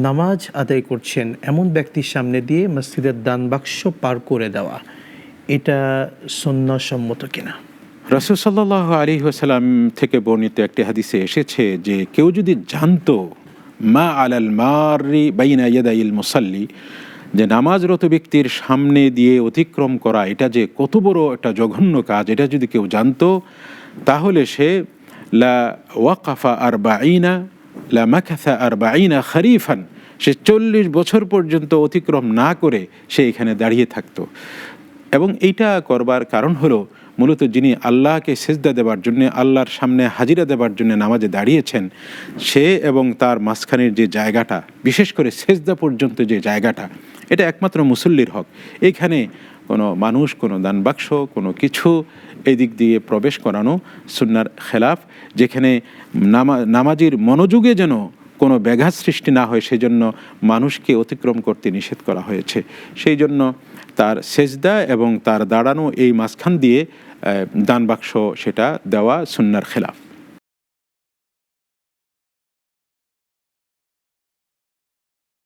নামাজ আদায় করছেন এমন ব্যক্তির সামনে দিয়ে মসজিদের দান বাক্স পার করে দেওয়া, এটা সুন্নাহসম্মত কিনা? রাসূল সাল্লাল্লাহু আলাইহি ওয়াসাল্লাম থেকে বর্ণিত একটি হাদিসে এসেছে যে কেউ যদি জানতো মা আলাল মারি বাইনা ইয়াদাইল মুসাল্লি, যে নামাজরত ব্যক্তির সামনে দিয়ে অতিক্রম করা এটা যে কত বড় একটা জঘন্য কাজ, এটা যদি কেউ জানতো তাহলে সে লা ওয়াকাফা আরবাঈনা লা মাকাসা আরবাঈনা খরিফান, সে 40 বছর পর্যন্ত অতিক্রম না করে সে এখানে দাঁড়িয়ে থাকতো। এবং এইটা করবার কারণ হলো মূলত যিনি আল্লাহকে সেজদা দেবার জন্য, আল্লাহর সামনে হাজিরা দেবার জন্য নামাজে দাঁড়িয়েছেন, সে এবং তার মাঝখানের যে জায়গাটা, বিশেষ করে সেজদা পর্যন্ত যে জায়গাটা, এটা একমাত্র মুসল্লির হক। এইখানে কোনো মানুষ, কোনো দানবাক্স, কোনো কিছু এদিক দিয়ে প্রবেশ করানো সুন্নাহর খেলাফ। যেখানে নামাজির মনোযোগে যেন কোনো ব্যাঘাত সৃষ্টি না হয়, সেজন্য মানুষকে অতিক্রম করতে নিষেধ করা হয়েছে। সেই জন্য তার সেজদা এবং তার দাঁড়ানো এই মাঝখান দিয়ে দান বাক্স সেটা দেওয়া সুন্নাহর খেলাফ।